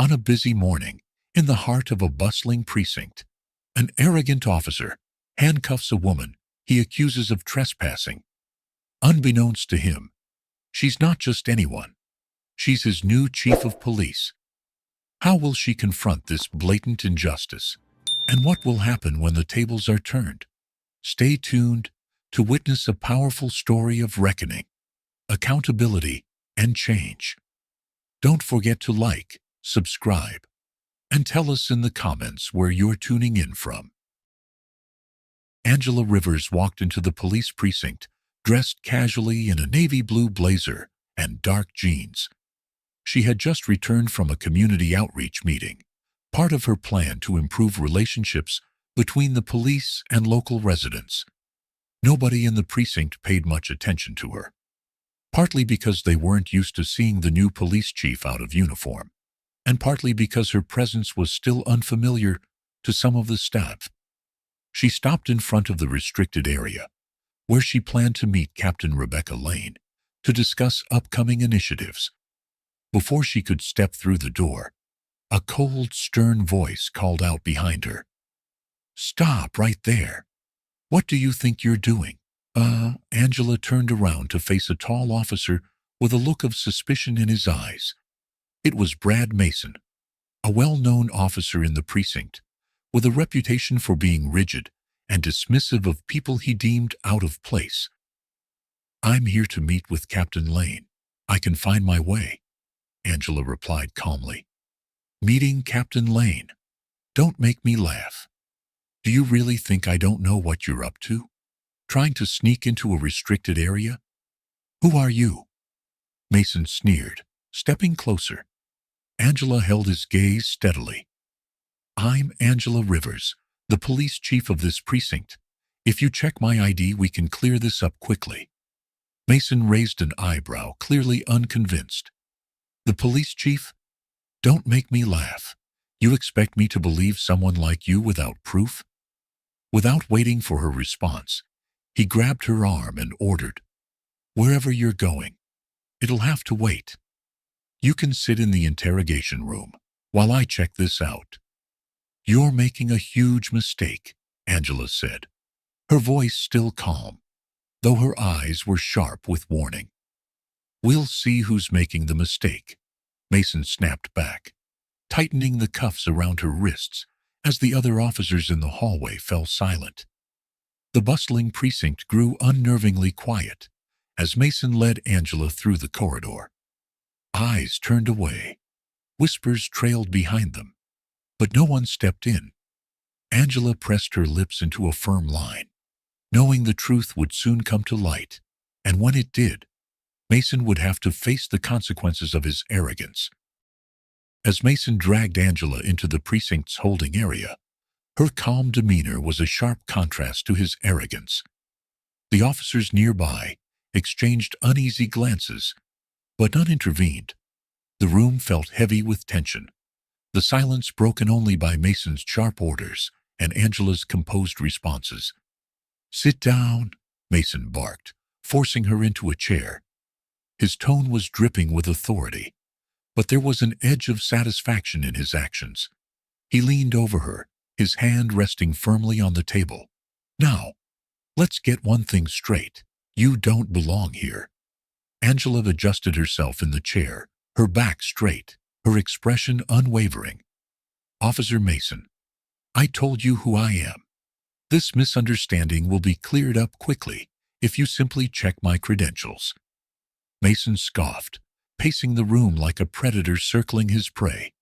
On a busy morning, in the heart of a bustling precinct, an arrogant officer handcuffs a woman he accuses of trespassing. Unbeknownst to him, she's not just anyone. She's his new chief of police. How will she confront this blatant injustice? And what will happen when the tables are turned? Stay tuned to witness a powerful story of reckoning, accountability, and change. Don't forget to like, subscribe, and tell us in the comments where you're tuning in from. Angela Rivers walked into the police precinct, dressed casually in a navy blue blazer and dark jeans. She had just returned from a community outreach meeting, part of her plan to improve relationships between the police and local residents. Nobody in the precinct paid much attention to her, partly because they weren't used to seeing the new police chief out of uniform, and partly because her presence was still unfamiliar to some of the staff. She stopped in front of the restricted area, where she planned to meet Captain Rebecca Lane to discuss upcoming initiatives. Before she could step through the door, a cold, stern voice called out behind her. "Stop right there. What do you think you're doing?" Angela turned around to face a tall officer with a look of suspicion in his eyes. It was Brad Mason, a well-known officer in the precinct, with a reputation for being rigid and dismissive of people he deemed out of place. "I'm here to meet with Captain Lane. I can find my way," Angela replied calmly. "Meeting Captain Lane? Don't make me laugh. Do you really think I don't know what you're up to? Trying to sneak into a restricted area? Who are you?" Mason sneered, stepping closer. Angela held his gaze steadily. "I'm Angela Rivers, the police chief of this precinct. If you check my ID, we can clear this up quickly." Mason raised an eyebrow, clearly unconvinced. "The police chief? Don't make me laugh. You expect me to believe someone like you without proof?" Without waiting for her response, he grabbed her arm and ordered, "Wherever you're going, it'll have to wait. You can sit in the interrogation room while I check this out." "You're making a huge mistake," Angela said, her voice still calm, though her eyes were sharp with warning. "We'll see who's making the mistake," Mason snapped back, tightening the cuffs around her wrists as the other officers in the hallway fell silent. The bustling precinct grew unnervingly quiet as Mason led Angela through the corridor. Eyes turned away, whispers trailed behind them, but no one stepped in. Angela pressed her lips into a firm line, knowing the truth would soon come to light, and when it did, Mason would have to face the consequences of his arrogance. As Mason dragged Angela into the precinct's holding area, her calm demeanor was a sharp contrast to his arrogance. The officers nearby exchanged uneasy glances, but none intervened. The room felt heavy with tension, the silence broken only by Mason's sharp orders and Angela's composed responses. "Sit down," Mason barked, forcing her into a chair. His tone was dripping with authority, but there was an edge of satisfaction in his actions. He leaned over her, his hand resting firmly on the table. "Now, let's get one thing straight. You don't belong here." Angela adjusted herself in the chair, her back straight, her expression unwavering. "Officer Mason, I told you who I am. This misunderstanding will be cleared up quickly if you simply check my credentials." Mason scoffed, pacing the room like a predator circling his prey.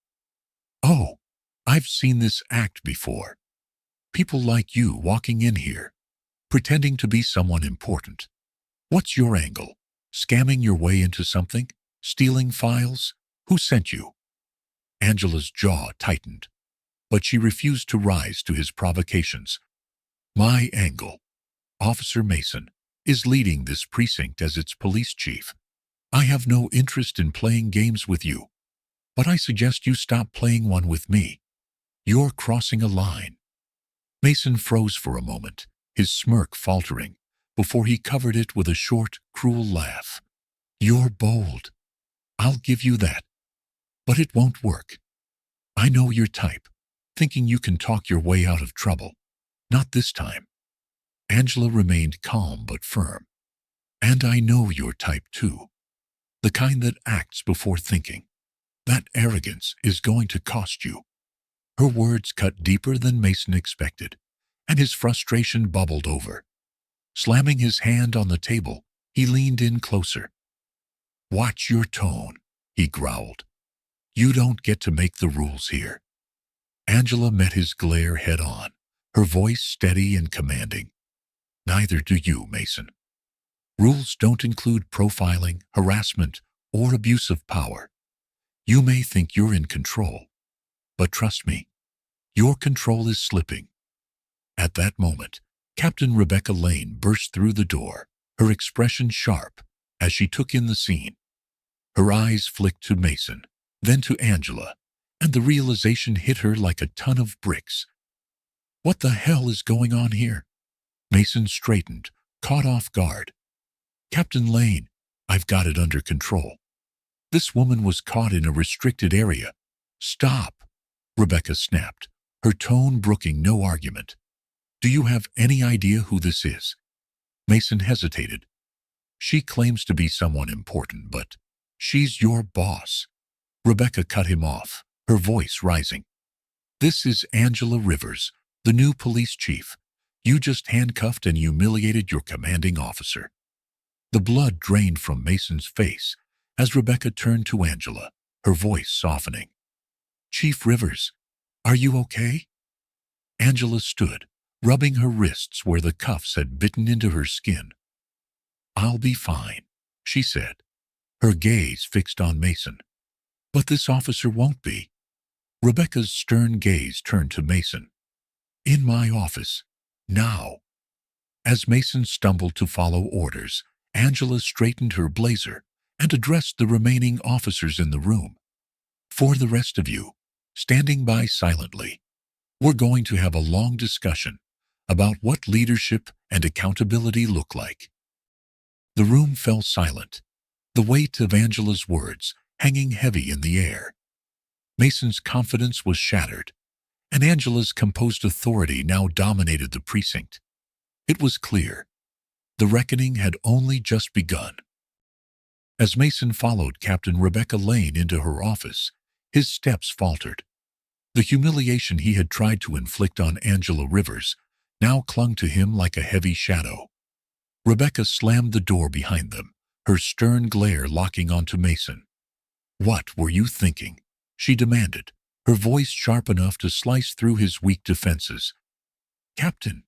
"Oh, I've seen this act before. People like you walking in here, pretending to be someone important. What's your angle? Scamming your way into something? Stealing files? Who sent you?" Angela's jaw tightened, but she refused to rise to his provocations. "My angle, Officer Mason, is leading this precinct as its police chief. I have no interest in playing games with you, but I suggest you stop playing one with me. You're crossing a line." Mason froze for a moment, his smirk faltering, before he covered it with a short, cruel laugh. "You're bold. I'll give you that. But it won't work. I know your type, thinking you can talk your way out of trouble. Not this time. Angela remained calm but firm. And I know your type too. The kind that acts before thinking. That arrogance is going to cost you. Her words cut deeper than Mason expected, and his frustration bubbled over. Slamming his hand on the table, he leaned in closer. Watch your tone, he growled. You don't get to make the rules here. Angela met his glare head on, her voice steady and commanding. Neither do you, Mason. Rules don't include profiling, harassment, or abuse of power. You may think you're in control, but trust me, your control is slipping. At that moment, Captain Rebecca Lane burst through the door, her expression sharp as she took in the scene. Her eyes flicked to Mason, then to Angela, and the realization hit her like a ton of bricks. What the hell is going on here? Mason straightened, caught off guard. Captain Lane, I've got it under control. This woman was caught in a restricted area. Stop, Rebecca snapped, her tone brooking no argument. Do you have any idea who this is? Mason hesitated. She claims to be someone important, but she's your boss. Rebecca cut him off, her voice rising. This is Angela Rivers, the new police chief. You just handcuffed and humiliated your commanding officer. The blood drained from Mason's face as Rebecca turned to Angela, her voice softening. Chief Rivers, are you okay? Angela stood, rubbing her wrists where the cuffs had bitten into her skin. I'll be fine, she said, her gaze fixed on Mason. But this officer won't be. Rebecca's stern gaze turned to Mason. In my office, now. As Mason stumbled to follow orders, Angela straightened her blazer and addressed the remaining officers in the room. For the rest of you, standing by silently, we're going to have a long discussion about what leadership and accountability look like. The room fell silent, the weight of Angela's words hanging heavy in the air. Mason's confidence was shattered, and Angela's composed authority now dominated the precinct. It was clear. The reckoning had only just begun. As Mason followed Captain Rebecca Lane into her office, his steps faltered. The humiliation he had tried to inflict on Angela Rivers now clung to him like a heavy shadow. Rebecca slammed the door behind them, her stern glare locking onto Mason. What were you thinking? She demanded, her voice sharp enough to slice through his weak defenses. Captain,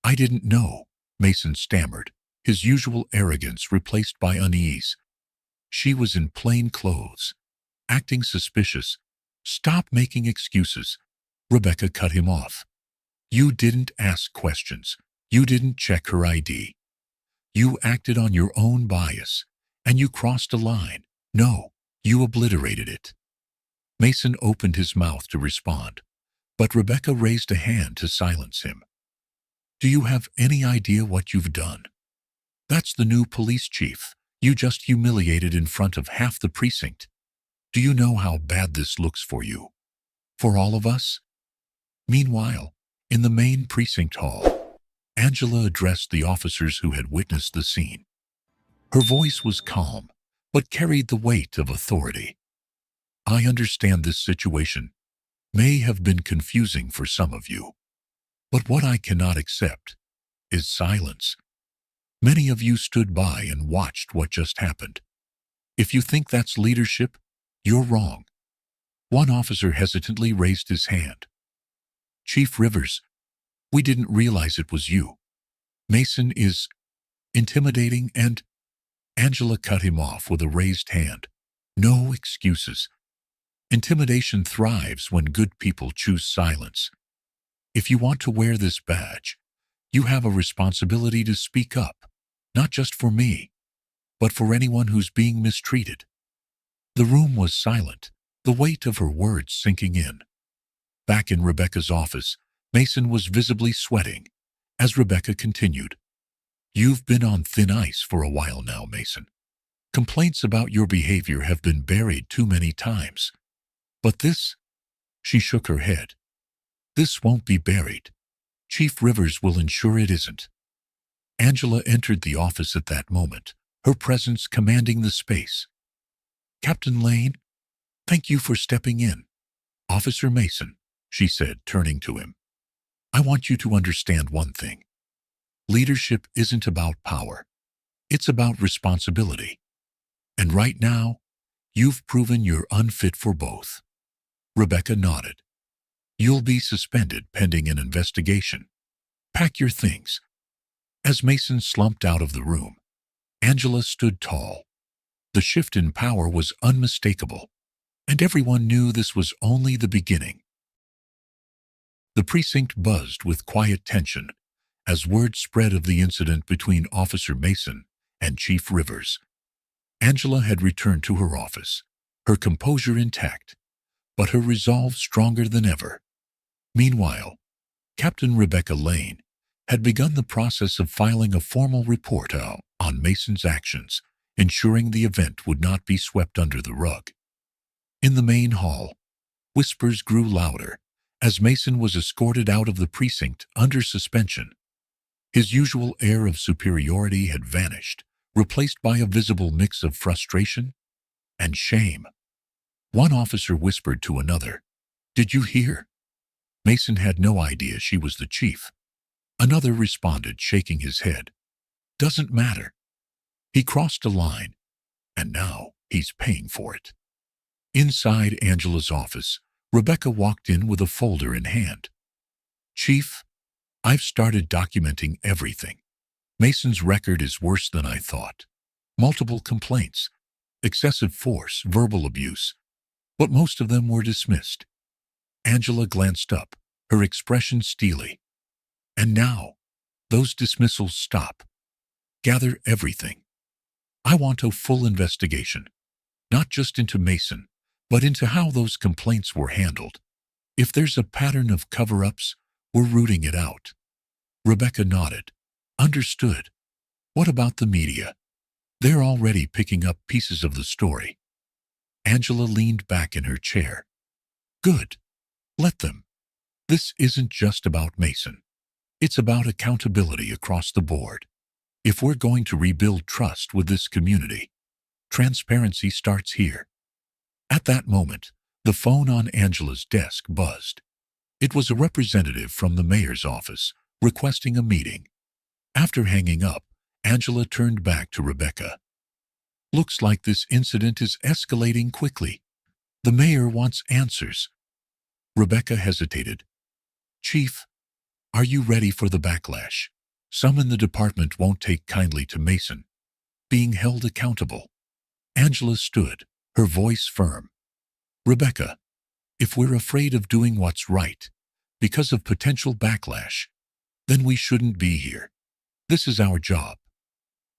I didn't know, Mason stammered, his usual arrogance replaced by unease. She was in plain clothes, acting suspicious. Stop making excuses. Rebecca cut him off. You didn't ask questions. You didn't check her ID. You acted on your own bias, and you crossed a line. No, you obliterated it. Mason opened his mouth to respond, but Rebecca raised a hand to silence him. Do you have any idea what you've done? That's the new police chief you just humiliated in front of half the precinct. Do you know how bad this looks for you? For all of us? Meanwhile, in the main precinct hall, Angela addressed the officers who had witnessed the scene. Her voice was calm, but carried the weight of authority. I understand this situation may have been confusing for some of you, but what I cannot accept is silence. Many of you stood by and watched what just happened. If you think that's leadership, you're wrong. One officer hesitantly raised his hand. Chief Rivers, we didn't realize it was you. Mason is intimidating and… Angela cut him off with a raised hand. No excuses. Intimidation thrives when good people choose silence. If you want to wear this badge, you have a responsibility to speak up, not just for me, but for anyone who's being mistreated. The room was silent, the weight of her words sinking in. Back in Rebecca's office, Mason was visibly sweating as Rebecca continued. You've been on thin ice for a while now, Mason. Complaints about your behavior have been buried too many times. But this… She shook her head. This won't be buried. Chief Rivers will ensure it isn't. Angela entered the office at that moment, her presence commanding the space. Captain Lane, thank you for stepping in. Officer Mason, she said, turning to him. I want you to understand one thing. Leadership isn't about power. It's about responsibility. And right now, you've proven you're unfit for both. Rebecca nodded. You'll be suspended pending an investigation. Pack your things. As Mason slumped out of the room, Angela stood tall. The shift in power was unmistakable, and everyone knew this was only the beginning. The precinct buzzed with quiet tension as word spread of the incident between Officer Mason and Chief Rivers. Angela had returned to her office, her composure intact, but her resolve stronger than ever. Meanwhile, Captain Rebecca Lane had begun the process of filing a formal report on Mason's actions, ensuring the event would not be swept under the rug. In the main hall, whispers grew louder as Mason was escorted out of the precinct under suspension. His usual air of superiority had vanished, replaced by a visible mix of frustration and shame. One officer whispered to another, "Did you hear?" Mason had no idea she was the chief. Another responded, shaking his head. "Doesn't matter. He crossed a line, and now he's paying for it." Inside Angela's office, Rebecca walked in with a folder in hand. "Chief, I've started documenting everything. Mason's record is worse than I thought. Multiple complaints, excessive force, verbal abuse, but most of them were dismissed." Angela glanced up, her expression steely. "And now, those dismissals stop. Gather everything. I want a full investigation, not just into Mason, but into how those complaints were handled. If there's a pattern of cover-ups, we're rooting it out." Rebecca nodded. "Understood. What about the media? They're already picking up pieces of the story." Angela leaned back in her chair. "Good. Let them. This isn't just about Mason. It's about accountability across the board. If we're going to rebuild trust with this community, transparency starts here." At that moment, the phone on Angela's desk buzzed. It was a representative from the mayor's office, requesting a meeting. After hanging up, Angela turned back to Rebecca. "Looks like this incident is escalating quickly. The mayor wants answers." Rebecca hesitated. "Chief, are you ready for the backlash? Some in the department won't take kindly to Mason being held accountable." Angela stood, her voice firm. "Rebecca, if we're afraid of doing what's right because of potential backlash, then we shouldn't be here. This is our job.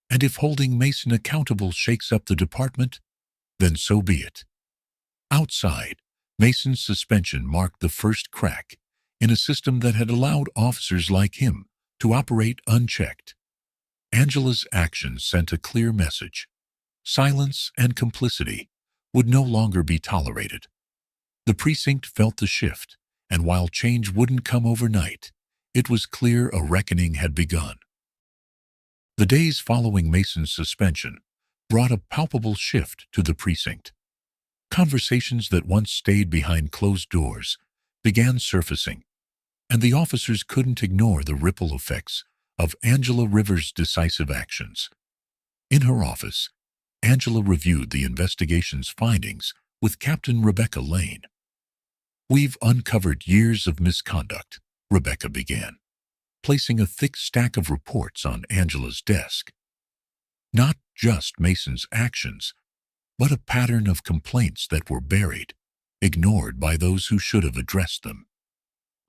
And if holding Mason accountable shakes up the department, then so be it." Outside, Mason's suspension marked the first crack in a system that had allowed officers like him to operate unchecked. Angela's actions sent a clear message. Silence and complicity would no longer be tolerated. The precinct felt the shift, and while change wouldn't come overnight, it was clear a reckoning had begun. The days following Mason's suspension brought a palpable shift to the precinct. Conversations that once stayed behind closed doors began surfacing, and the officers couldn't ignore the ripple effects of Angela Rivers' decisive actions. In her office, Angela reviewed the investigation's findings with Captain Rebecca Lane. "We've uncovered years of misconduct," Rebecca began, placing a thick stack of reports on Angela's desk. "Not just Mason's actions, but a pattern of complaints that were buried, ignored by those who should have addressed them."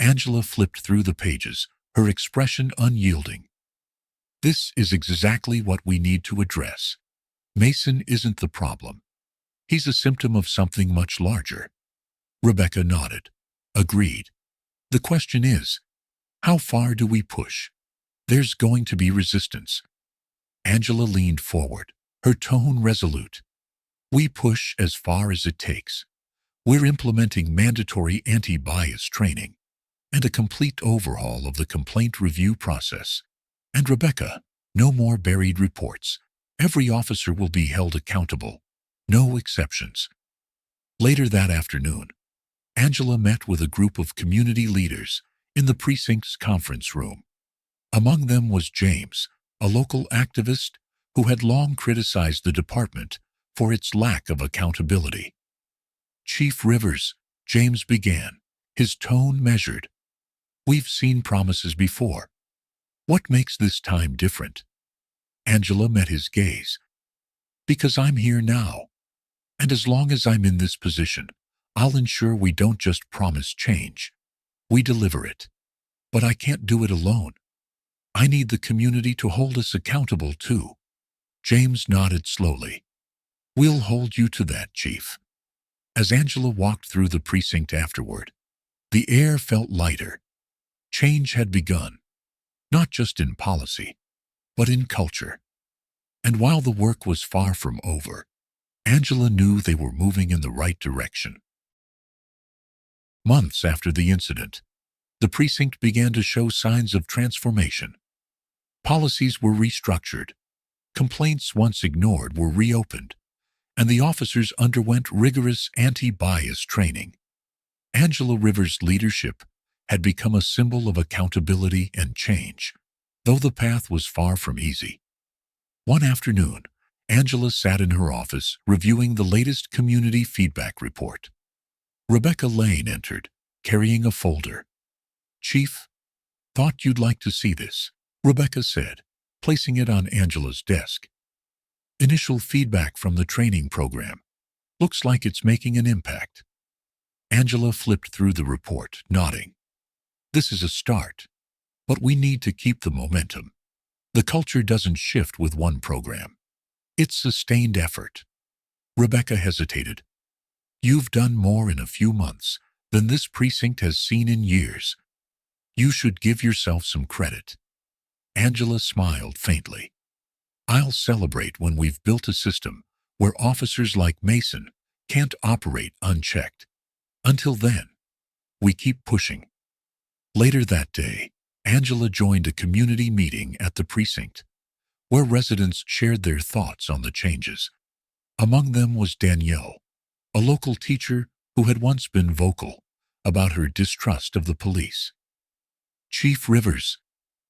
Angela flipped through the pages, her expression unyielding. "This is exactly what we need to address. Mason isn't the problem. He's a symptom of something much larger." Rebecca nodded. "Agreed. The question is, how far do we push? There's going to be resistance." Angela leaned forward, her tone resolute. "We push as far as it takes. We're implementing mandatory anti-bias training and a complete overhaul of the complaint review process. And Rebecca, no more buried reports. Every officer will be held accountable. No exceptions. Later that afternoon, Angela met with a group of community leaders in the precinct's conference room. Among them was James, a local activist who had long criticized the department for its lack of accountability. "Chief Rivers," James began, his tone measured. "We've seen promises before. What makes this time different?" Angela met his gaze. "Because I'm here now. And as long as I'm in this position, I'll ensure we don't just promise change. We deliver it. But I can't do it alone. I need the community to hold us accountable too." James nodded slowly. "We'll hold you to that, Chief." As Angela walked through the precinct afterward, the air felt lighter. Change had begun, not just in policy, but in culture. And while the work was far from over, Angela knew they were moving in the right direction. Months after the incident, the precinct began to show signs of transformation. Policies were restructured, complaints once ignored were reopened, and the officers underwent rigorous anti-bias training. Angela Rivers' leadership had become a symbol of accountability and change, though the path was far from easy. One afternoon, Angela sat in her office reviewing the latest community feedback report. Rebecca Lane entered, carrying a folder. "Chief, thought you'd like to see this," Rebecca said, placing it on Angela's desk. "Initial feedback from the training program. Looks like it's making an impact." Angela flipped through the report, nodding. "This is a start, but we need to keep the momentum. The culture doesn't shift with one program. It's sustained effort." Rebecca hesitated. "You've done more in a few months than this precinct has seen in years. You should give yourself some credit." Angela smiled faintly. "I'll celebrate when we've built a system where officers like Mason can't operate unchecked. Until then, we keep pushing." Later that day, Angela joined a community meeting at the precinct, where residents shared their thoughts on the changes. Among them was Danielle, a local teacher who had once been vocal about her distrust of the police. "Chief Rivers,"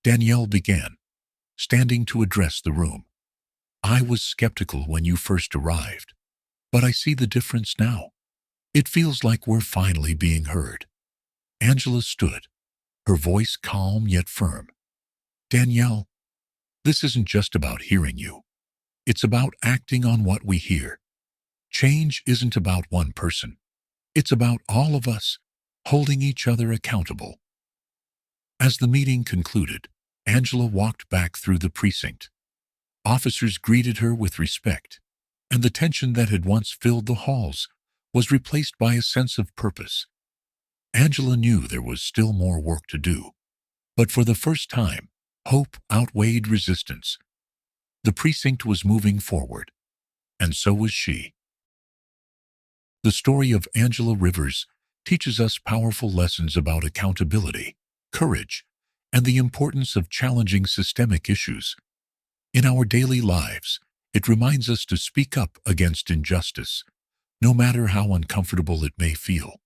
Danielle began, standing to address the room. "I was skeptical when you first arrived, but I see the difference now. It feels like we're finally being heard." Angela stood, her voice calm yet firm. "Danielle, this isn't just about hearing you. It's about acting on what we hear. Change isn't about one person. It's about all of us holding each other accountable." As the meeting concluded, Angela walked back through the precinct. Officers greeted her with respect, and the tension that had once filled the halls was replaced by a sense of purpose. Angela knew there was still more work to do, but for the first time, hope outweighed resistance. The precinct was moving forward, and so was she. The story of Angela Rivers teaches us powerful lessons about accountability, courage, and the importance of challenging systemic issues. In our daily lives, it reminds us to speak up against injustice, no matter how uncomfortable it may feel.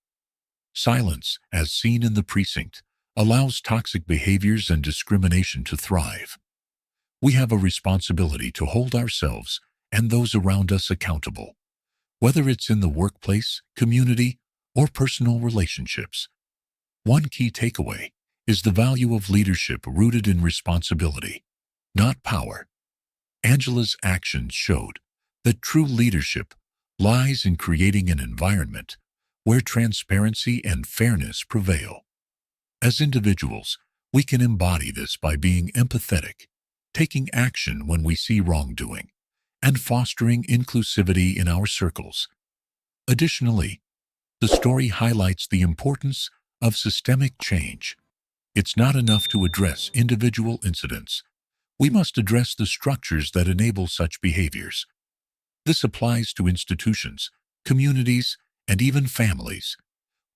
Silence, as seen in the precinct, allows toxic behaviors and discrimination to thrive. We have a responsibility to hold ourselves and those around us accountable, whether it's in the workplace, community, or personal relationships. One key takeaway is the value of leadership rooted in responsibility, not power. Angela's actions showed that true leadership lies in creating an environment where transparency and fairness prevail. As individuals, we can embody this by being empathetic, taking action when we see wrongdoing, and fostering inclusivity in our circles. Additionally, the story highlights the importance of systemic change. It's not enough to address individual incidents. We must address the structures that enable such behaviors. This applies to institutions, communities, and even families.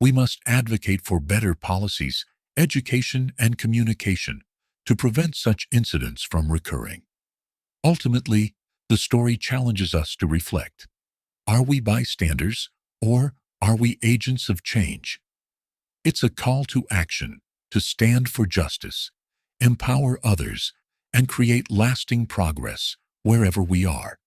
We must advocate for better policies, education, and communication to prevent such incidents from recurring. Ultimately, the story challenges us to reflect. Are we bystanders, or are we agents of change? It's a call to action, to stand for justice, empower others, and create lasting progress wherever we are.